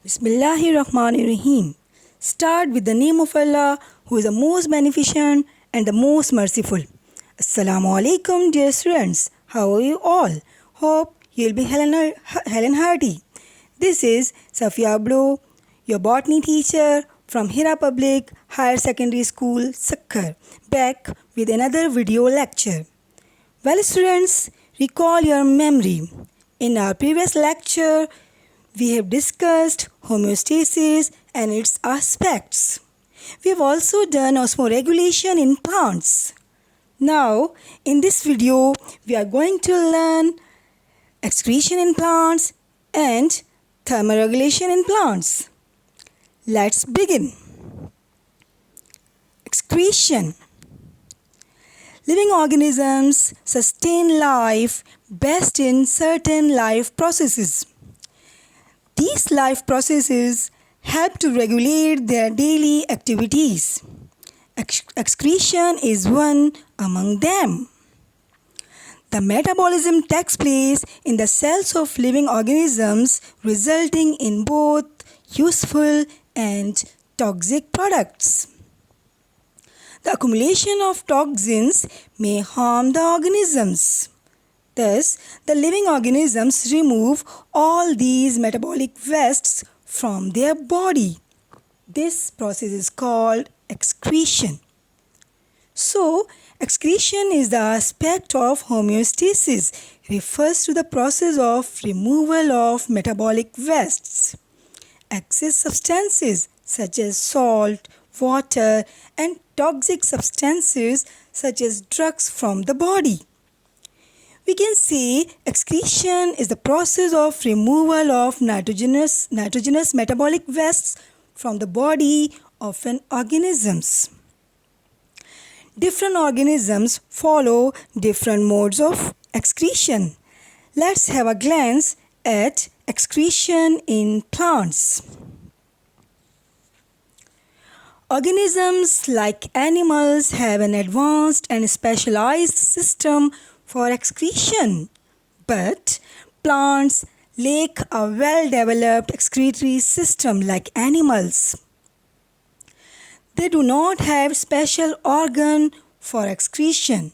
Bismillahirrahmanirrahim. Start with the name of Allah, who is the most beneficent and the most merciful. Assalamu alaikum, dear students. How are you all? Hope you'll be Helen Hardy. This is Safia Abdo, your botany teacher from Hira Public Higher Secondary School, Sakkar, back with another video lecture. Well, students, recall your memory. In our previous lecture, we have discussed homeostasis and its aspects. We have also done osmoregulation in plants. Now, in this video, we are going to learn excretion in plants and thermoregulation in plants. Let's begin. Excretion. Living organisms sustain life best in certain life processes. These life processes help to regulate their daily activities. Excretion is one among them. The metabolism takes place in the cells of living organisms, resulting in both useful and toxic products. The accumulation of toxins may harm the organisms. Thus, the living organisms remove all these metabolic wastes from their body. This process is called excretion. So, excretion is the aspect of homeostasis. It refers to the process of removal of metabolic wastes. Excess substances such as salt, water, and toxic substances such as drugs from the body. We can say excretion is the process of removal of nitrogenous metabolic wastes from the body of an organisms. Different organisms follow different modes of excretion. Let's have a glance at excretion in plants. Organisms like animals have an advanced and specialized system for excretion, but plants lack a well-developed excretory system like animals. They do not have special organ for excretion.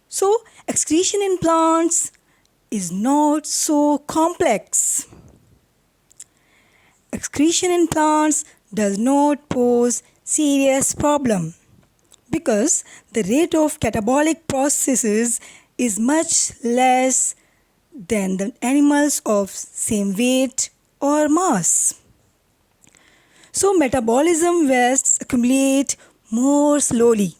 So, excretion in plants is not so complex. Excretion in plants does not pose serious problem, because the rate of catabolic processes is much less than the animals of same weight or mass. So metabolism wastes accumulate more slowly.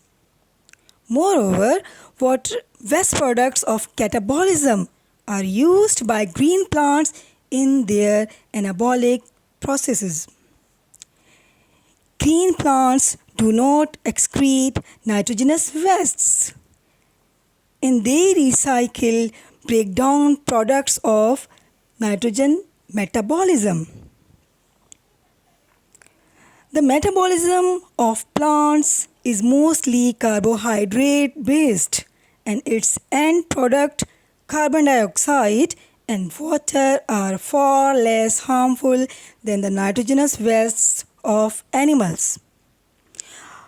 Moreover, waste products of catabolism are used by green plants in their anabolic processes. Green plants do not excrete nitrogenous wastes, and they recycle breakdown products of nitrogen metabolism. The metabolism of plants is mostly carbohydrate based, and its end product, carbon dioxide and water, are far less harmful than the nitrogenous wastes of animals.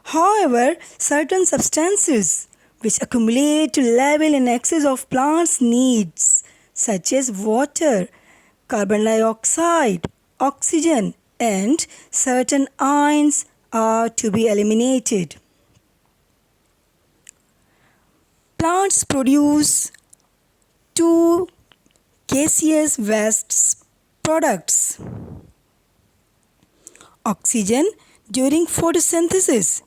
However, certain substances which accumulate to level in excess of plants' needs, such as water, carbon dioxide, oxygen, and certain ions, are to be eliminated. Plants produce two gaseous waste products: oxygen during photosynthesis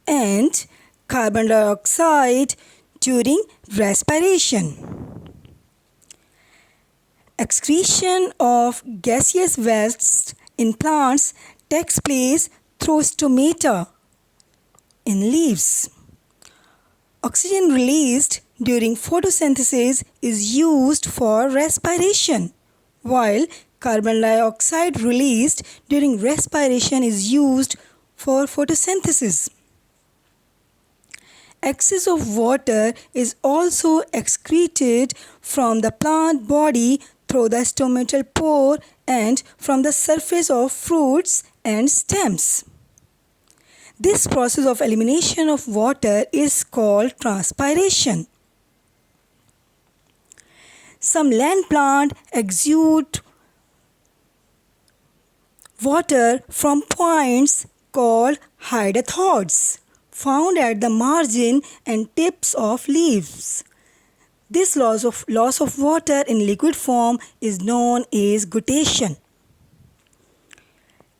and carbon dioxide during respiration. Excretion of gaseous wastes in plants takes place through stomata in leaves. Oxygen released during photosynthesis is used for respiration, while carbon dioxide released during respiration is used for photosynthesis. Excess of water is also excreted from the plant body through the stomatal pore and from the surface of fruits and stems. This process of elimination of water is called transpiration. Some land plants exude water from points called hydatodes found at the margin and tips of leaves. This loss of water in liquid form is known as guttation.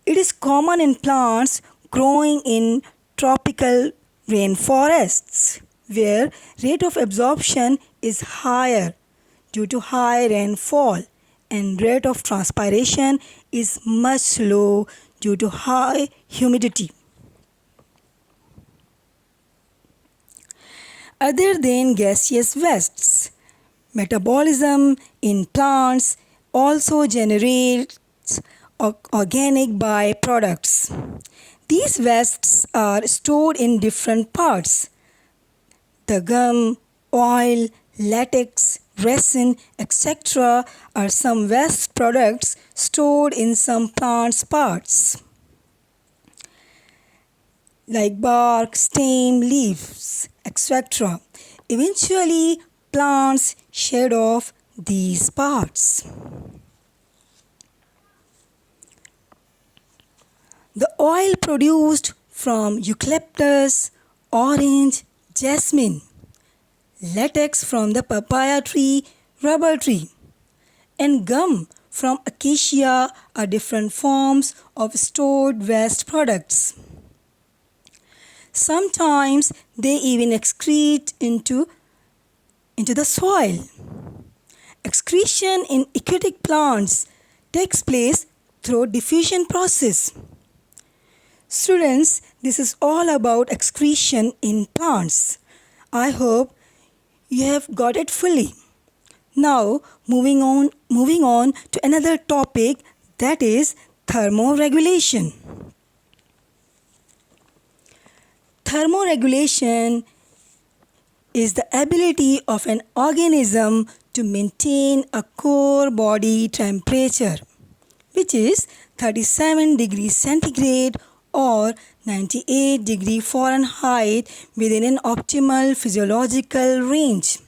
It is common in plants growing in tropical rainforests where rate of absorption is higher due to high rainfall and rate of transpiration is much low due to high humidity. Other than gaseous wastes, metabolism in plants also generates organic byproducts. These wastes are stored in different parts. The gum, oil, latex, resin, etc. are some waste products stored in some plants' parts, like bark, stem, leaves, etc. Eventually, plants shed off these parts. The oil produced from eucalyptus, orange, jasmine, latex from the papaya tree, rubber tree, and gum from acacia are different forms of stored waste products. Sometimes they even excrete into the soil. Excretion in aquatic plants takes place through diffusion process. Students, this is all about excretion in plants. I hope you have got it fully. Now moving on to another topic, that is thermoregulation. Thermoregulation is the ability of an organism to maintain a core body temperature, which is 37 degrees centigrade or 98 degrees Fahrenheit within an optimal physiological range.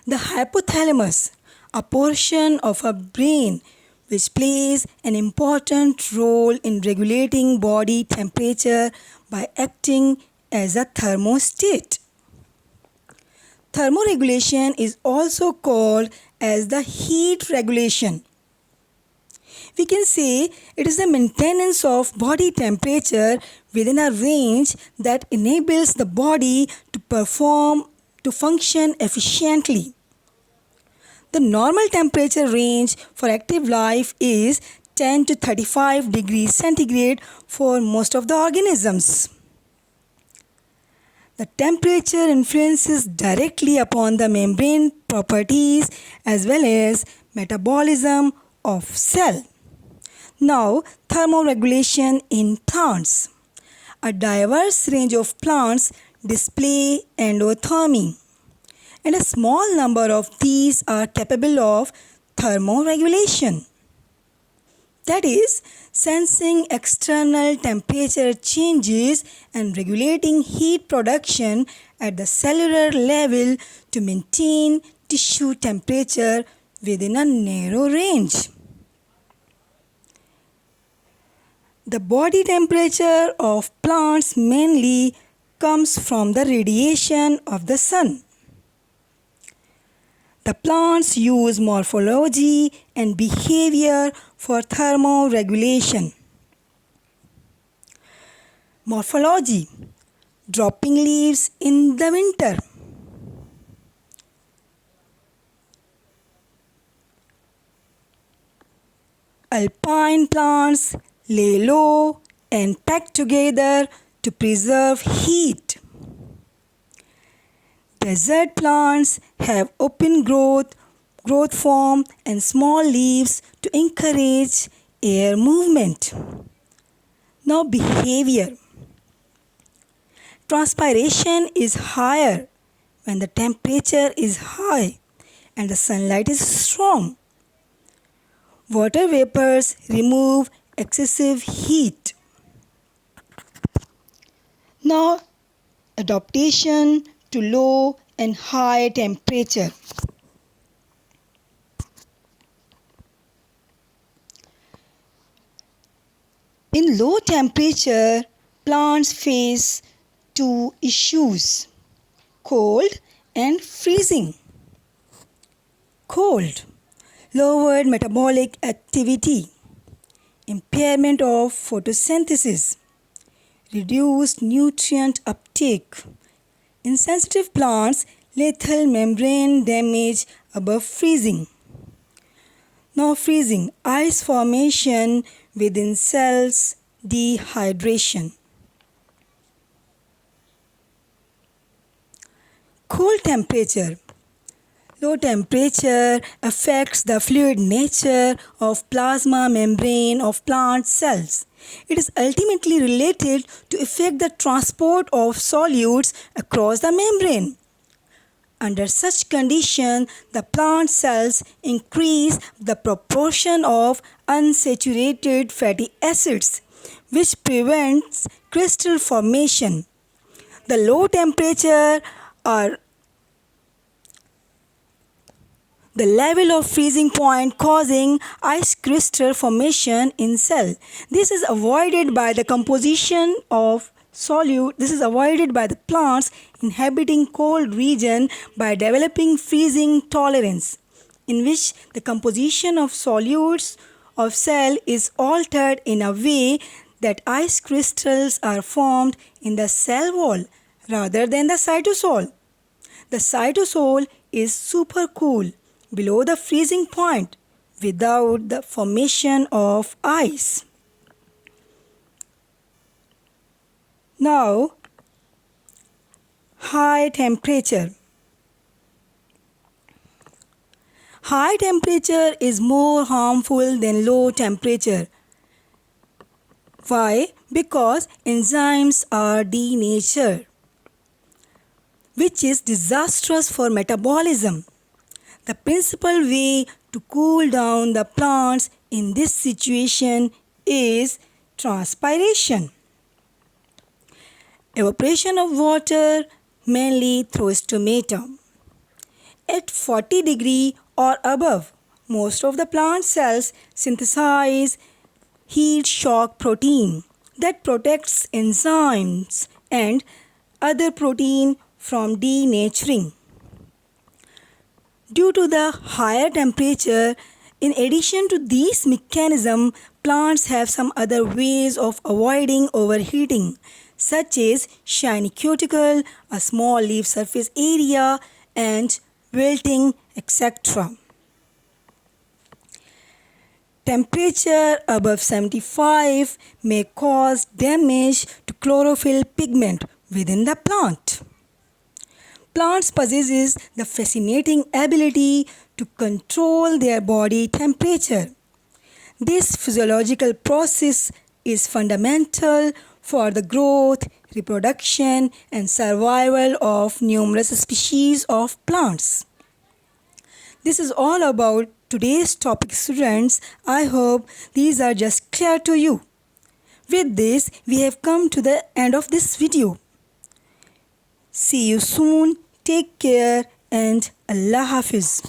The hypothalamus, a portion of our brain which plays an important role in regulating body temperature by acting as a thermostat. Thermoregulation is also called as the heat regulation. We can say it is the maintenance of body temperature within a range that enables the body to function efficiently. The normal temperature range for active life is 10 to 35 degrees centigrade for most of the organisms. The temperature influences directly upon the membrane properties as well as metabolism of cell. Now, thermoregulation in plants. A diverse range of plants display endothermy, and a small number of these are capable of thermoregulation. That is, sensing external temperature changes and regulating heat production at the cellular level to maintain tissue temperature within a narrow range. The body temperature of plants mainly comes from the radiation of the sun. The plants use morphology and behavior for thermoregulation. Morphology: dropping leaves in the winter. Alpine plants lay low and pack together to preserve heat. Desert plants have open growth form and small leaves to encourage air movement. Now, behavior. Transpiration is higher when the temperature is high and the sunlight is strong. Water vapors remove excessive heat. Now, adaptation to low and high temperature. In low temperature, plants face two issues: cold and freezing. Cold, lowered metabolic activity, impairment of photosynthesis, reduced nutrient uptake. In sensitive plants, lethal membrane damage above freezing. Now freezing, ice formation within cells, dehydration. Cold temperature. Low temperature affects the fluid nature of plasma membrane of plant cells. It is ultimately related to affect the transport of solutes across the membrane. Under such condition, the plant cells increase the proportion of unsaturated fatty acids, which prevents crystal formation. The low temperature are the level of freezing point causing ice crystal formation in cell. This is avoided by the composition of solute. This is avoided by the plants inhabiting cold region by developing freezing tolerance, in which the composition of solutes of cell is altered in a way that ice crystals are formed in the cell wall rather than the cytosol. The cytosol is supercool below the freezing point without the formation of ice. Now, high temperature. High temperature is more harmful than low temperature. Why? Because enzymes are denatured, which is disastrous for metabolism. The principal way to cool down the plants in this situation is transpiration. Evaporation of water, mainly through stomata. At 40 degrees or above, most of the plant cells synthesize heat shock protein that protects enzymes and other protein from denaturing. Due to the higher temperature, in addition to these mechanisms, plants have some other ways of avoiding overheating, such as shiny cuticle, a small leaf surface area, and wilting, etc. Temperature above 75 may cause damage to chlorophyll pigment within the plant. Plants possess the fascinating ability to control their body temperature. This physiological process is fundamental for the growth, reproduction, and survival of numerous species of plants. This is all about today's topic, students. I hope these are just clear to you. With this, we have come to the end of this video. See you soon. Take care and Allah Hafiz.